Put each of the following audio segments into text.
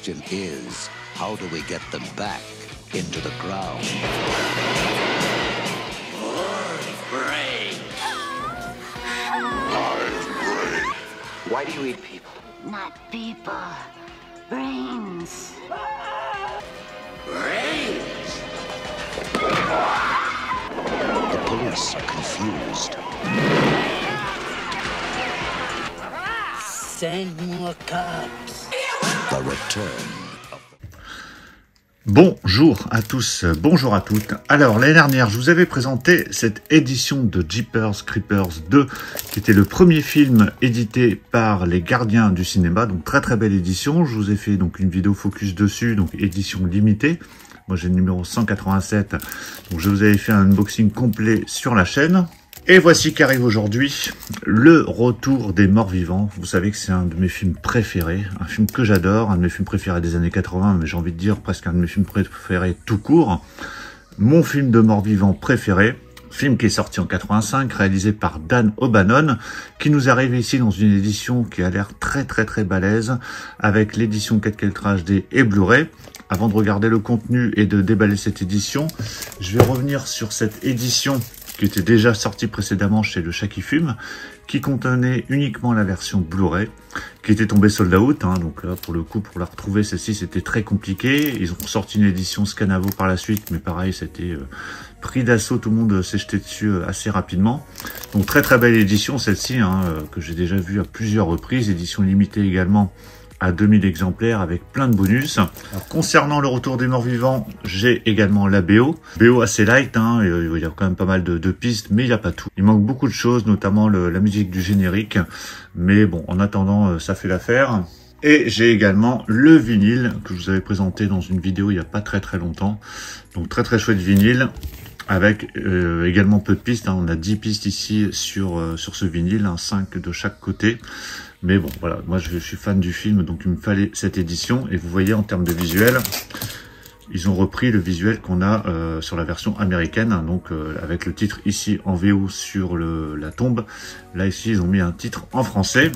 question is, how do we get them back into the ground? Brain. Why do you eat people? Not people. Brains. Brains. The police are confused. Send more cops. The return. Bonjour à tous, bonjour à toutes. Alors l'année dernière, je vous avais présenté cette édition de Jeepers Creepers 2, qui était le premier film édité par les Gardiens du cinéma, donc très belle édition. Je vous ai fait donc une vidéo focus dessus, donc édition limitée. Moi j'ai le numéro 187, donc je vous avais fait un unboxing complet sur la chaîne. Et voici qu'arrive aujourd'hui le retour des morts vivants. Vous savez que c'est un de mes films préférés, un film que j'adore, un de mes films préférés des années 80, mais j'ai envie de dire presque un de mes films préférés tout court. Mon film de morts vivants préféré, film qui est sorti en 85, réalisé par Dan O'Bannon, qui nous arrive ici dans une édition qui a l'air très balèze, avec l'édition 4K HD et Blu-ray. Avant de regarder le contenu et de déballer cette édition, je vais revenir sur cette édition qui était déjà sorti précédemment chez Le Chat qui Fume, qui contenait uniquement la version Blu-ray, qui était tombée sold out, hein, donc là, pour le coup, pour la retrouver, celle-ci, c'était très compliqué. Ils ont sorti une édition Scanavo par la suite, mais pareil, c'était pris d'assaut, tout le monde s'est jeté dessus assez rapidement. Donc très belle édition, celle-ci, hein, que j'ai déjà vue à plusieurs reprises, édition limitée également, à 2000 exemplaires avec plein de bonus. Alors, concernant le retour des morts vivants, j'ai également la BO. BO assez light, hein, il y a quand même pas mal de pistes, mais il n'y a pas tout. Il manque beaucoup de choses, notamment la musique du générique. Mais bon, en attendant, ça fait l'affaire. Et j'ai également le vinyle que je vous avais présenté dans une vidéo il n'y a pas très longtemps. Donc très chouette vinyle. Avec également peu de pistes, hein. On a 10 pistes ici sur ce vinyle, hein, 5 de chaque côté. Mais bon, voilà, moi je suis fan du film, donc il me fallait cette édition. Et vous voyez, en termes de visuel, ils ont repris le visuel qu'on a sur la version américaine, hein, donc avec le titre ici en VO sur la tombe. Là ici, ils ont mis un titre en français.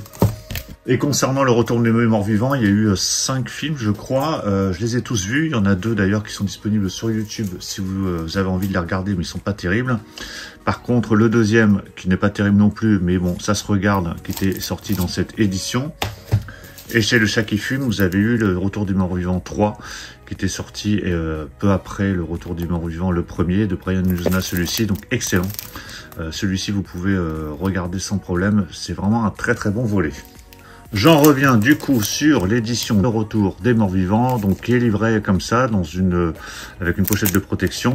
Et concernant le retour des morts vivants, il y a eu 5 films, je crois. Je les ai tous vus. Il y en a 2 d'ailleurs qui sont disponibles sur YouTube si vous avez envie de les regarder, mais ils sont pas terribles. Par contre, le deuxième, qui n'est pas terrible non plus, mais bon, ça se regarde, qui était sorti dans cette édition. Et chez Le Chat qui Fume, vous avez eu le Retour du mort vivant 3, qui était sorti peu après le Retour du mort vivant, le premier, de Brian Yuzna, celui-ci, donc excellent. Celui-ci, vous pouvez regarder sans problème. C'est vraiment un très bon volet. J'en reviens du coup sur l'édition Le Retour des morts vivants, donc qui est livrée comme ça, avec une pochette de protection.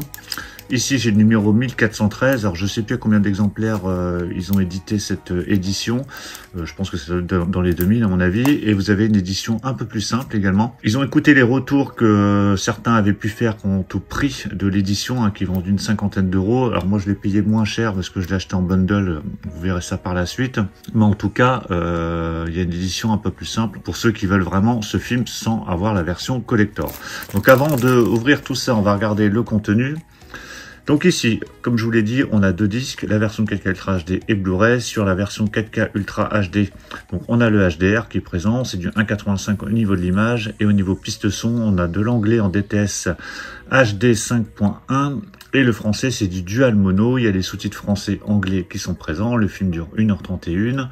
Ici, j'ai le numéro 1413. Alors, je sais plus à combien d'exemplaires ils ont édité cette édition. Je pense que c'est dans les 2000 à mon avis. Et vous avez une édition un peu plus simple également. Ils ont écouté les retours que certains avaient pu faire quant au prix de l'édition, hein, qui vendent une 50aine d'euros. Alors moi, je l'ai payé moins cher parce que je l'ai acheté en bundle. Vous verrez ça par la suite. Mais en tout cas, il y a une édition un peu plus simple pour ceux qui veulent vraiment ce film sans avoir la version collector. Donc avant d'ouvrir tout ça, on va regarder le contenu. Donc ici, comme je vous l'ai dit, on a 2 disques, la version 4K Ultra HD et Blu-ray. Sur la version 4K Ultra HD, donc on a le HDR qui est présent, c'est du 1.85 au niveau de l'image. Et au niveau piste son, on a de l'anglais en DTS HD 5.1 et le français c'est du dual mono. Il y a les sous-titres français-anglais qui sont présents. Le film dure 1h31.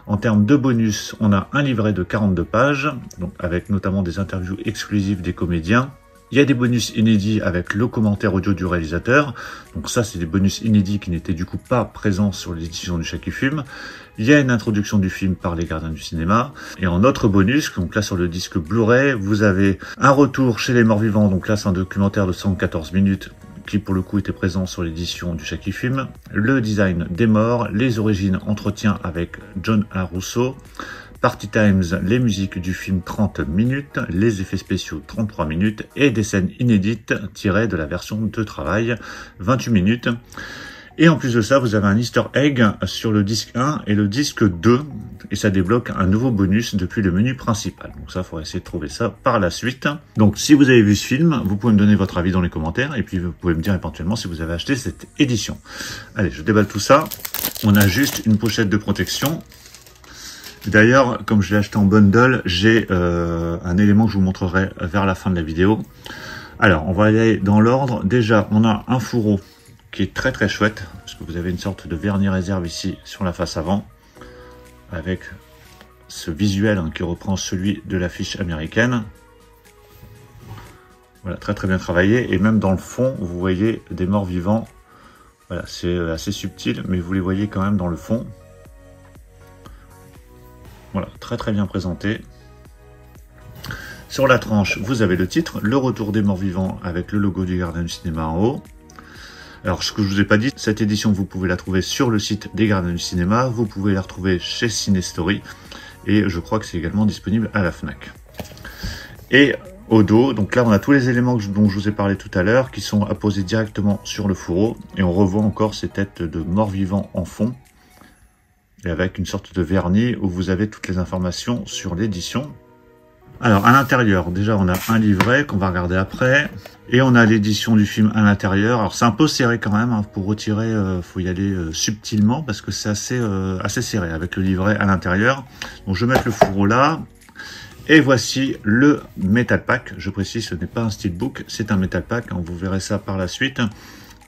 En termes de bonus, on a un livret de 42 pages, donc avec notamment des interviews exclusives des comédiens. Il y a des bonus inédits avec le commentaire audio du réalisateur. Donc ça, c'est des bonus inédits qui n'étaient du coup pas présents sur l'édition du Chat qui Fume. Il y a une introduction du film par les Gardiens du cinéma. Et en autre bonus, donc là sur le disque Blu-ray, vous avez un retour chez les morts vivants. Donc là, c'est un documentaire de 114 minutes qui pour le coup était présent sur l'édition du Chat qui Fume. Le design des morts, les origines, entretien avec John A. Russo. Party Times, les musiques du film 30 minutes, les effets spéciaux 33 minutes et des scènes inédites tirées de la version de travail 28 minutes. Et en plus de ça, vous avez un easter egg sur le disque 1 et le disque 2 et ça débloque un nouveau bonus depuis le menu principal. Donc ça, il faudra essayer de trouver ça par la suite. Donc si vous avez vu ce film, vous pouvez me donner votre avis dans les commentaires et puis vous pouvez me dire éventuellement si vous avez acheté cette édition. Allez, je déballe tout ça. On a juste une pochette de protection. D'ailleurs, comme je l'ai acheté en bundle, j'ai un élément que je vous montrerai vers la fin de la vidéo. Alors, on va aller dans l'ordre. Déjà, on a un fourreau qui est très chouette, parce que vous avez une sorte de vernis réserve ici sur la face avant, avec ce visuel qui reprend celui de l'affiche américaine. Voilà, très bien travaillé. Et même dans le fond, vous voyez des morts vivants. Voilà, c'est assez subtil, mais vous les voyez quand même dans le fond. Voilà, très bien présenté. Sur la tranche, vous avez le titre, Le Retour des Morts Vivants, avec le logo du Gardien du Cinéma en haut. Alors, ce que je vous ai pas dit, cette édition, vous pouvez la trouver sur le site des Gardiens du Cinéma, vous pouvez la retrouver chez Cinestory, et je crois que c'est également disponible à la Fnac. Et au dos, donc là, on a tous les éléments dont je vous ai parlé tout à l'heure, qui sont apposés directement sur le fourreau, et on revoit encore ces têtes de morts vivants en fond, et avec une sorte de vernis où vous avez toutes les informations sur l'édition. Alors, à l'intérieur, déjà, on a un livret qu'on va regarder après. Et on a l'édition du film à l'intérieur. Alors, c'est un peu serré quand même. Pour retirer, faut y aller subtilement parce que c'est assez serré avec le livret à l'intérieur. Donc, je vais mettre le fourreau là. Et voici le Metal Pack. Je précise, ce n'est pas un steelbook, c'est un Metal Pack. Vous verrez ça par la suite.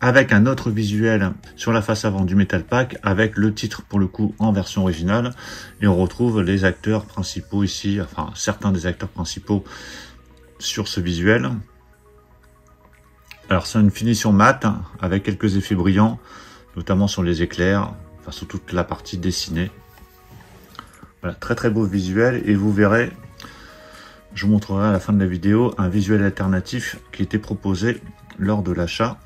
Avec un autre visuel sur la face avant du Metal Pack, avec le titre pour le coup en version originale, et on retrouve les acteurs principaux ici, enfin certains des acteurs principaux sur ce visuel. Alors c'est une finition mat, avec quelques effets brillants, notamment sur les éclairs, enfin sur toute la partie dessinée. Voilà, très beau visuel, et vous verrez, je vous montrerai à la fin de la vidéo, un visuel alternatif qui était proposé lors de l'achat.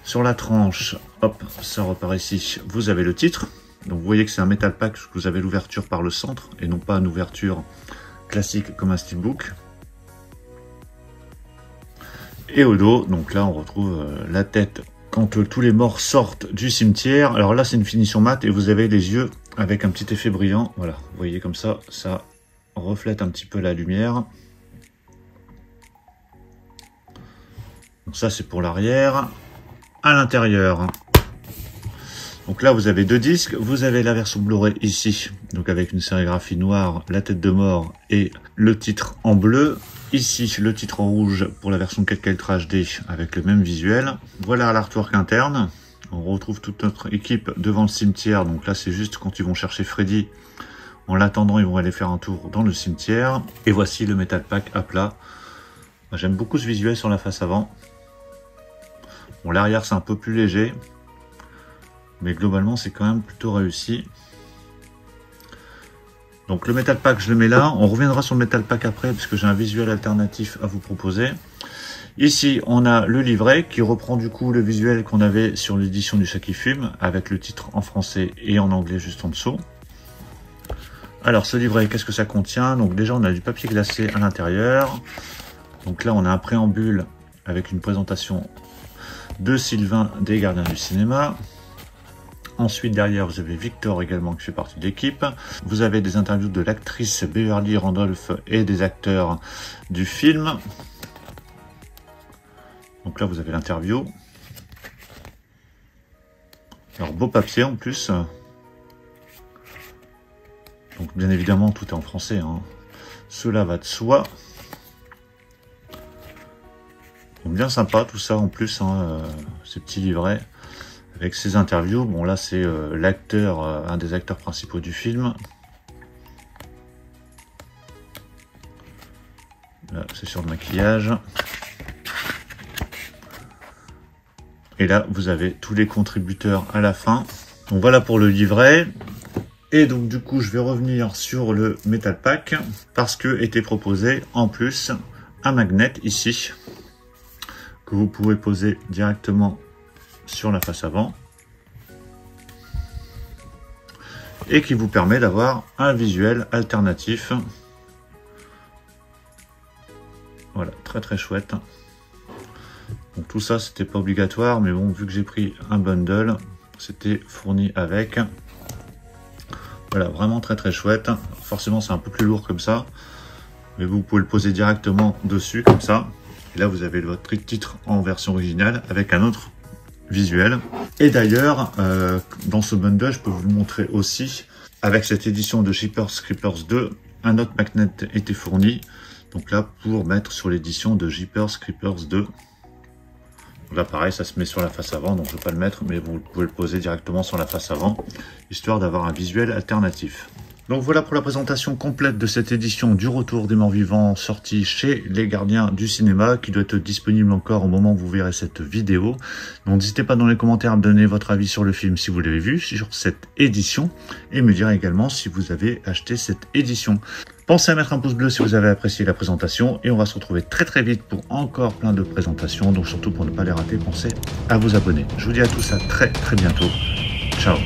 Sur la tranche, hop, ça repart ici, vous avez le titre. Donc vous voyez que c'est un Metal Pack, parce que vous avez l'ouverture par le centre, et non pas une ouverture classique comme un steelbook. Et au dos, donc là on retrouve la tête quand tous les morts sortent du cimetière. Alors là c'est une finition mat, et vous avez les yeux avec un petit effet brillant. Voilà, vous voyez comme ça reflète un petit peu la lumière. Donc ça c'est pour l'arrière. À l'intérieur, donc là vous avez deux disques, vous avez la version Blu-ray ici, donc avec une sérigraphie noire, la tête de mort et le titre en bleu. Ici le titre en rouge pour la version 4K Ultra HD avec le même visuel. Voilà l'artwork interne, on retrouve toute notre équipe devant le cimetière, donc là c'est juste quand ils vont chercher Freddy. En l'attendant, ils vont aller faire un tour dans le cimetière. Et voici le Metal Pack à plat. J'aime beaucoup ce visuel sur la face avant. Bon, l'arrière c'est un peu plus léger, mais globalement c'est quand même plutôt réussi. Donc le Metal Pack je le mets là, on reviendra sur le Metal Pack après parce que j'ai un visuel alternatif à vous proposer. Ici on a le livret qui reprend du coup le visuel qu'on avait sur l'édition du Chat qui fume, avec le titre en français et en anglais juste en dessous. Alors ce livret, qu'est-ce que ça contient? Donc déjà on a du papier glacé à l'intérieur. Donc là on a un préambule avec une présentation de Sylvain des Gardiens du Cinéma. Ensuite derrière vous avez Victor également qui fait partie de l'équipe. Vous avez des interviews de l'actrice Beverly Randolph et des acteurs du film. Donc là vous avez l'interview. Alors beau papier en plus. Donc bien évidemment tout est en français, hein. Cela va de soi. Donc bien sympa tout ça en plus, hein, ces petits livrets avec ces interviews. Bon là c'est l'acteur, un des acteurs principaux du film. Là c'est sur le maquillage. Et là vous avez tous les contributeurs à la fin. Donc voilà pour le livret. Et donc du coup je vais revenir sur le Metal Pack parce que était proposé en plus un magnet ici que vous pouvez poser directement sur la face avant et qui vous permet d'avoir un visuel alternatif. Voilà, très chouette. Donc tout ça c'était pas obligatoire, mais bon, vu que j'ai pris un bundle, c'était fourni avec. Voilà, vraiment très chouette. Forcément c'est un peu plus lourd comme ça, mais vous pouvez le poser directement dessus comme ça. Et là vous avez votre titre en version originale avec un autre visuel. Et d'ailleurs, dans ce bundle, je peux vous le montrer aussi, avec cette édition de Jeepers Creepers 2, un autre magnet était fourni. Donc là, pour mettre sur l'édition de Jeepers Creepers 2. Là, pareil, ça se met sur la face avant, donc je ne vais pas le mettre, mais vous pouvez le poser directement sur la face avant, histoire d'avoir un visuel alternatif. Donc voilà pour la présentation complète de cette édition du Retour des Morts Vivants, sortie chez les Gardiens du Cinéma, qui doit être disponible encore au moment où vous verrez cette vidéo. Donc n'hésitez pas dans les commentaires à me donner votre avis sur le film si vous l'avez vu, sur cette édition, et me dire également si vous avez acheté cette édition. Pensez à mettre un pouce bleu si vous avez apprécié la présentation, et on va se retrouver très très vite pour encore plein de présentations, donc surtout pour ne pas les rater, pensez à vous abonner. Je vous dis à tous à très très bientôt. Ciao.